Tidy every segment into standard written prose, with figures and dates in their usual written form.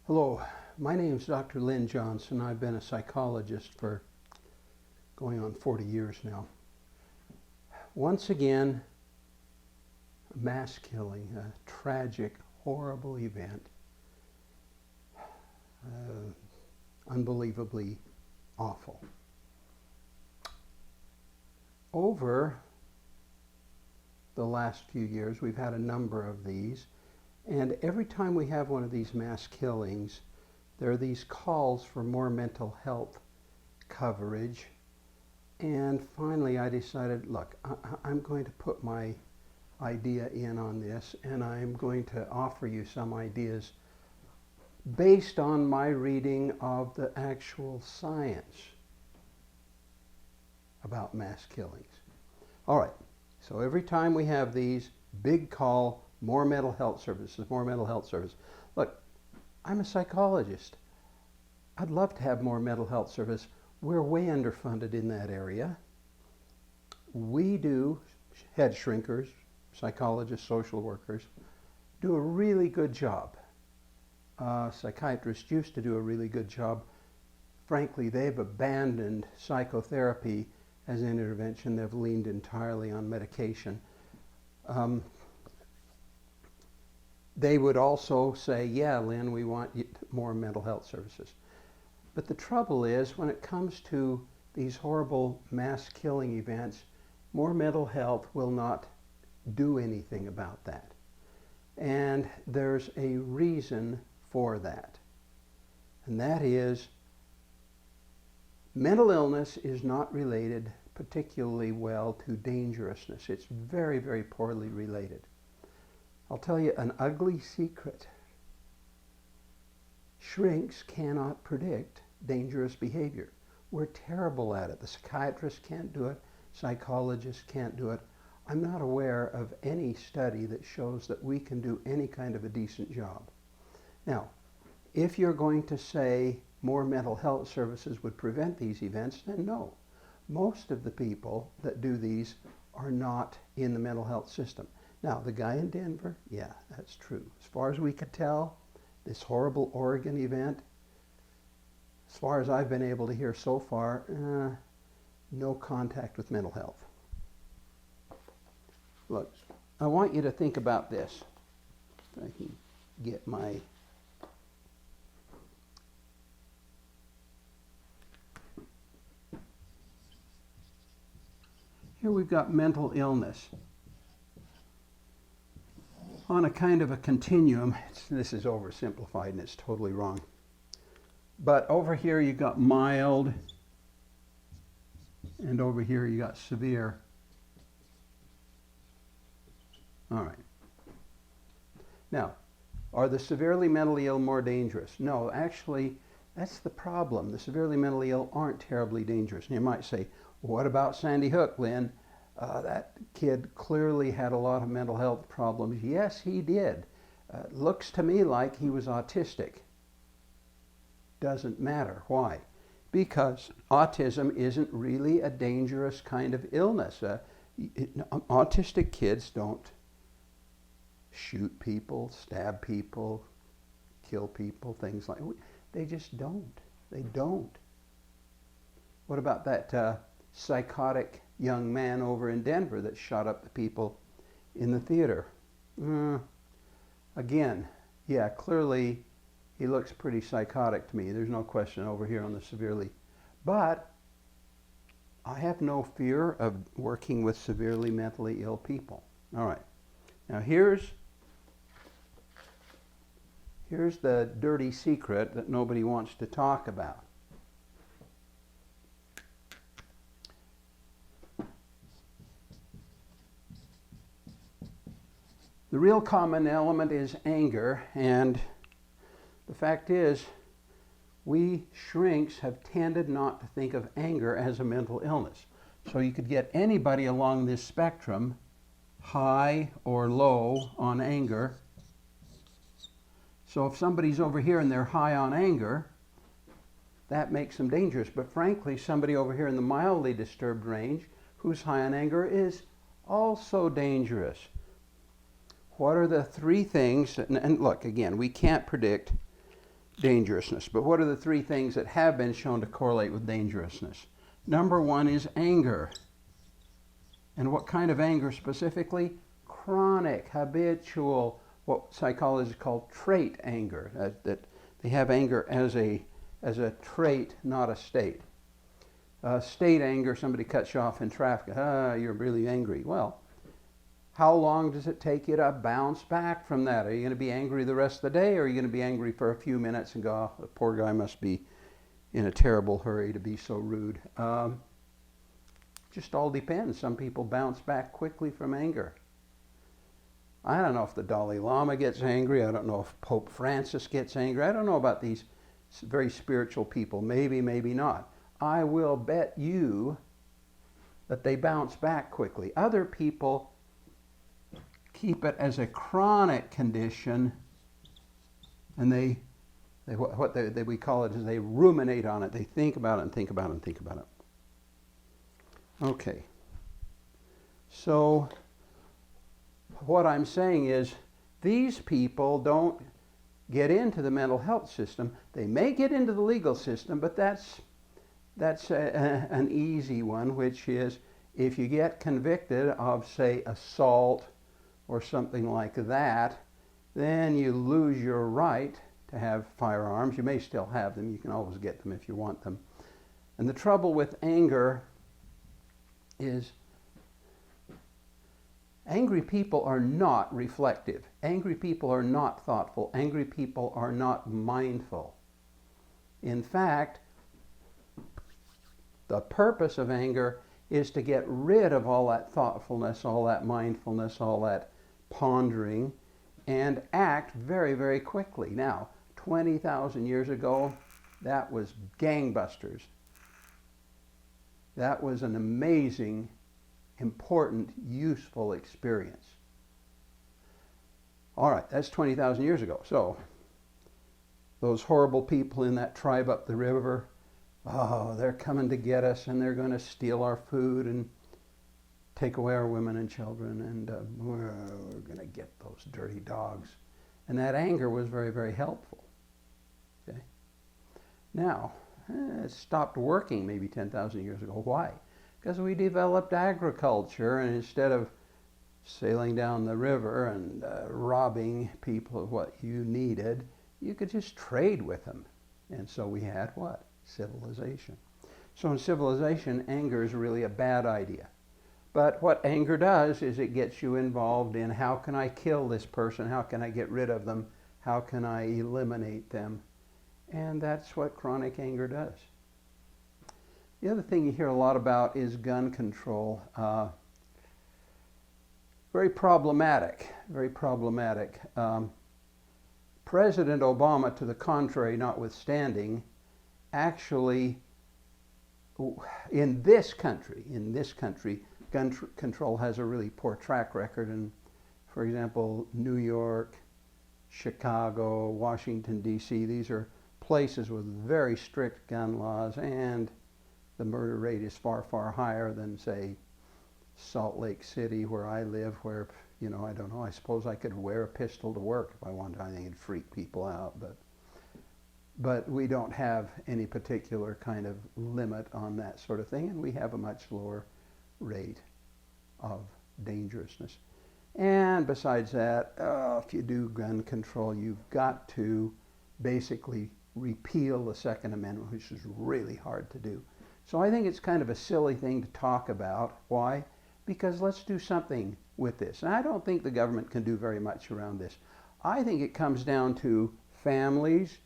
Hello, my name is Dr. Lynn Johnson. I've been a psychologist for going on 40 years now. Once again, a mass killing, a tragic, horrible event, unbelievably awful. Over the last few years, we've had a number of these. And every time we have one of these mass killings, there are these calls for more mental health coverage. And finally I decided, look, I'm going to put my idea in on this, and I'm going to offer you some ideas based on my reading of the actual science about mass killings. All right, so every time we have these, big call, more mental health services, more mental health services. Look, I'm a psychologist. I'd love to have more mental health service. We're way underfunded in that area. We do, head shrinkers, psychologists, social workers, do a really good job. Psychiatrists used to do a really good job. Frankly, they've abandoned psychotherapy as an intervention. They've leaned entirely on medication. They would also say, yeah, Lynn, we want more mental health services. But the trouble is, when it comes to these horrible mass killing events, more mental health will not do anything about that. And there's a reason for that. And that is, mental illness is not related particularly well to dangerousness. It's very, very poorly related. I'll tell you an ugly secret. Shrinks cannot predict dangerous behavior. We're terrible at it. The psychiatrists can't do it. Psychologists can't do it. I'm not aware of any study that shows that we can do any kind of a decent job. Now, if you're going to say more mental health services would prevent these events, then no. Most of the people that do these are not in the mental health system. Now, the guy in Denver, yeah, that's true. As far as we could tell, this horrible Oregon event, as far as I've been able to hear so far, no contact with mental health. Look, I want you to think about this. If I can get my... Here we've got mental illness. On a kind of a continuum, this is oversimplified and it's totally wrong. But over here you got mild, and over here you got severe. All right. Now, are the severely mentally ill more dangerous? No, actually, that's the problem. The severely mentally ill aren't terribly dangerous. And you might say, well, what about Sandy Hook, Lynn? That kid clearly had a lot of mental health problems. Yes, he did. Looks to me like he was autistic. Doesn't matter. Why? Because autism isn't really a dangerous kind of illness. Autistic kids don't shoot people, stab people, kill people, things like that. They just don't. They don't. What about that psychotic young man over in Denver that shot up the people in the theater? Again, yeah, clearly he looks pretty psychotic to me. There's no question over here on the severely. But I have no fear of working with severely mentally ill people. All right. Now here's the dirty secret that nobody wants to talk about. The real common element is anger, and the fact is, we shrinks have tended not to think of anger as a mental illness. So you could get anybody along this spectrum, high or low on anger. So if somebody's over here and they're high on anger, that makes them dangerous. But frankly, somebody over here in the mildly disturbed range who's high on anger is also dangerous. What are the three things, and look, again, we can't predict dangerousness. But what are the three things that have been shown to correlate with dangerousness? Number one is anger. And what kind of anger specifically? Chronic, habitual, what psychologists call trait anger. That they have anger as a trait, not a state. State anger, somebody cuts you off in traffic. You're really angry. Well, how long does it take you to bounce back from that? Are you going to be angry the rest of the day, or are you going to be angry for a few minutes and go, oh, the poor guy must be in a terrible hurry to be so rude? Just all depends. Some people bounce back quickly from anger. I don't know if the Dalai Lama gets angry. I don't know if Pope Francis gets angry. I don't know about these very spiritual people. Maybe, maybe not. I will bet you that they bounce back quickly. Other people keep it as a chronic condition, and we call it is they ruminate on it. They think about it and think about it and think about it. Okay. So what I'm saying is these people don't get into the mental health system. They may get into the legal system, but that's an easy one, which is if you get convicted of, say, assault or something like that, then you lose your right to have firearms. You may still have them. You can always get them if you want them. And the trouble with anger is angry people are not reflective. Angry people are not thoughtful. Angry people are not mindful. In fact, the purpose of anger is to get rid of all that thoughtfulness, all that mindfulness, all that pondering, and act very, very quickly. Now, 20,000 years ago, that was gangbusters. That was an amazing, important, useful experience. All right, that's 20,000 years ago. So, those horrible people in that tribe up the river, oh, they're coming to get us, and they're going to steal our food and take away our women and children, and we're going to get those dirty dogs. And that anger was very, very helpful. Okay. Now, it stopped working maybe 10,000 years ago. Why? Because we developed agriculture, and instead of sailing down the river and robbing people of what you needed, you could just trade with them. And so we had what? Civilization. So in civilization, anger is really a bad idea. But what anger does is it gets you involved in how can I kill this person? How can I get rid of them? How can I eliminate them? And that's what chronic anger does. The other thing you hear a lot about is gun control. Very problematic, very problematic. President Obama, to the contrary notwithstanding, actually, in this country, gun control has a really poor track record. And, for example, New York, Chicago, Washington, D.C., these are places with very strict gun laws, and the murder rate is far, far higher than, say, Salt Lake City, where I live, where, you know, I don't know, I suppose I could wear a pistol to work if I wanted. I think it'd freak people out, but we don't have any particular kind of limit on that sort of thing, and we have a much lower rate of dangerousness. And besides that, if you do gun control, you've got to basically repeal the Second Amendment, which is really hard to do. So I think it's kind of a silly thing to talk about. Why? Because let's do something with this. And I don't think the government can do very much around this. I think it comes down to families,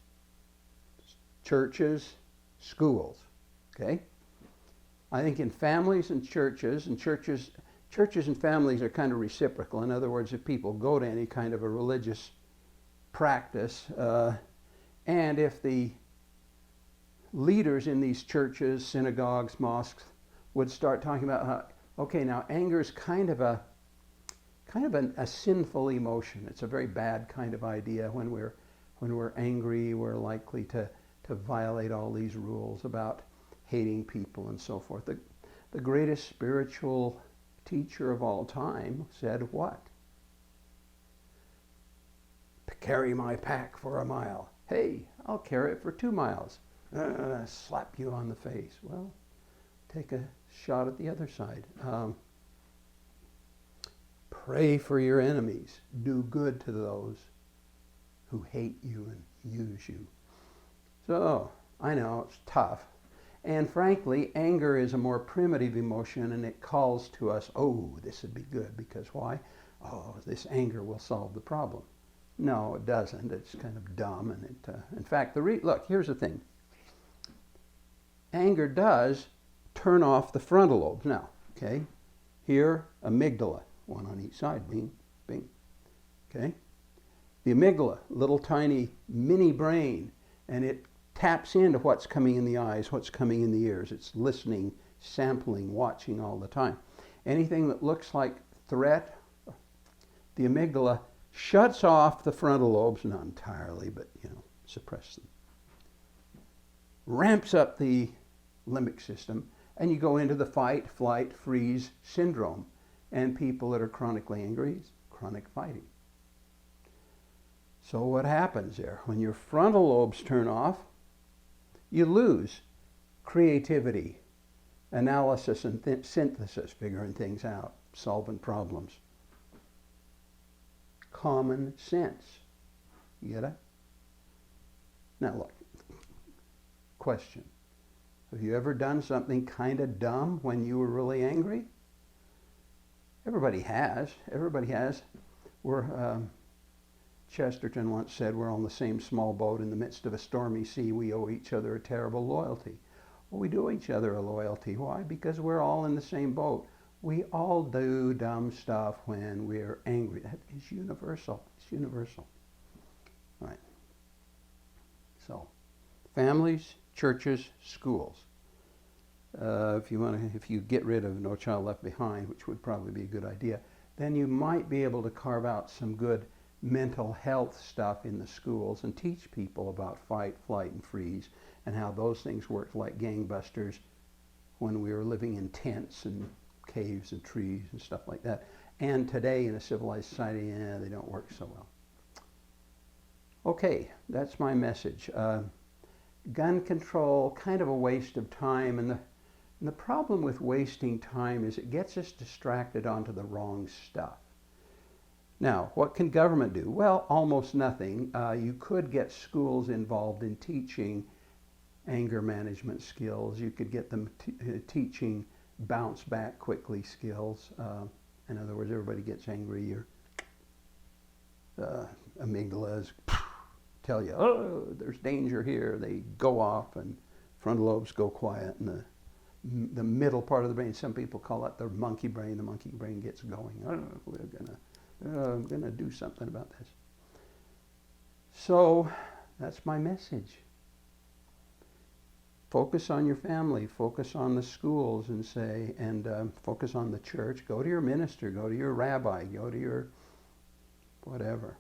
churches, schools. Okay? I think in families and churches and families are kind of reciprocal. In other words, if people go to any kind of a religious practice, and if the leaders in these churches, synagogues, mosques would start talking about how, okay, now anger is kind of a sinful emotion. It's a very bad kind of idea. When we're angry, we're likely to violate all these rules about hating people and so forth. The greatest spiritual teacher of all time said what? Carry my pack for a mile. Hey, I'll carry it for 2 miles. Slap you on the face. Well, take a shot at the other side. Pray for your enemies. Do good to those who hate you and use you. So, I know it's tough. And frankly, anger is a more primitive emotion, and it calls to us, oh, this would be good, because why? Oh, this anger will solve the problem. No, it doesn't. It's kind of dumb, and in fact, look, here's the thing. Anger does turn off the frontal lobes. Now, okay, here, amygdala, one on each side, bing, bing, okay? The amygdala, little tiny mini brain, and it taps into what's coming in the eyes, what's coming in the ears. It's listening, sampling, watching all the time. Anything that looks like threat, the amygdala shuts off the frontal lobes, not entirely, but, suppress them. Ramps up the limbic system, and you go into the fight, flight, freeze syndrome. And people that are chronically angry, chronic fighting. So what happens there? When your frontal lobes turn off, you lose creativity, analysis and synthesis, figuring things out, solving problems. Common sense. You get it? Now look, question. Have you ever done something kind of dumb when you were really angry? Everybody has. Everybody has. Chesterton once said, we're on the same small boat in the midst of a stormy sea. We owe each other a terrible loyalty. Well, we do each other a loyalty. Why? Because we're all in the same boat. We all do dumb stuff when we're angry. That is universal. It's universal. All right. So, families, churches, schools. If you get rid of No Child Left Behind, which would probably be a good idea, then you might be able to carve out some good mental health stuff in the schools and teach people about fight, flight, and freeze, and how those things worked like gangbusters when we were living in tents and caves and trees and stuff like that. And today in a civilized society, they don't work so well. Okay, that's my message. Gun control, kind of a waste of time, and the problem with wasting time is it gets us distracted onto the wrong stuff. Now, what can government do? Well, almost nothing. You could get schools involved in teaching anger management skills. You could get them teaching bounce back quickly skills. In other words, everybody gets angry. Your amygdalas tell you, oh, there's danger here. They go off, and frontal lobes go quiet, and the middle part of the brain, some people call it the monkey brain. The monkey brain gets going. I'm going to do something about this. So that's my message. Focus on your family, focus on the schools, and focus on the church. Go to your minister, go to your rabbi, go to your whatever.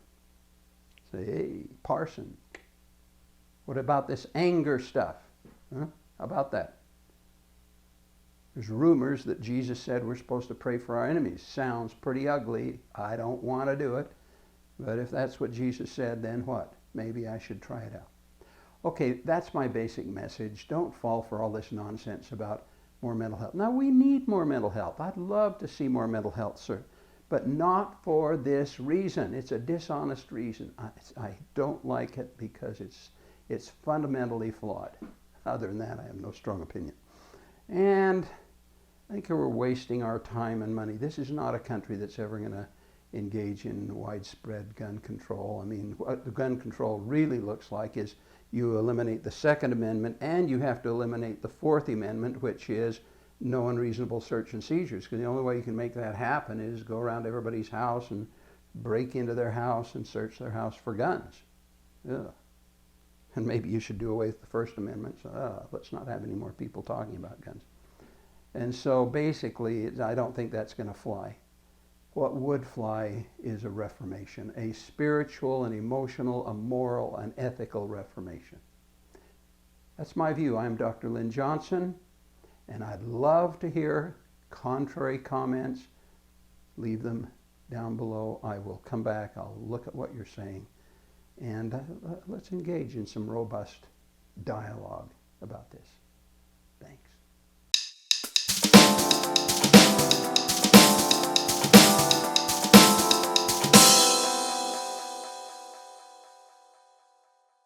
Say, hey, parson, what about this anger stuff? Huh? How about that? There's rumors that Jesus said we're supposed to pray for our enemies. Sounds pretty ugly. I don't want to do it. But if that's what Jesus said, then what? Maybe I should try it out. Okay, that's my basic message. Don't fall for all this nonsense about more mental health. Now, we need more mental health. I'd love to see more mental health, sir. But not for this reason. It's a dishonest reason. I don't like it because it's fundamentally flawed. Other than that, I have no strong opinion. And I think we're wasting our time and money. This is not a country that's ever going to engage in widespread gun control. I mean, what the gun control really looks like is you eliminate the Second Amendment, and you have to eliminate the Fourth Amendment, which is no unreasonable search and seizures, because the only way you can make that happen is go around everybody's house and break into their house and search their house for guns. Ugh. And maybe you should do away with the First Amendment, so let's not have any more people talking about guns. And so basically, I don't think that's going to fly. What would fly is a reformation, a spiritual, an emotional, a moral, an ethical reformation. That's my view. I'm Dr. Lynn Johnson, and I'd love to hear contrary comments. Leave them down below. I will come back. I'll look at what you're saying, And let's engage in some robust dialogue about this. Thanks.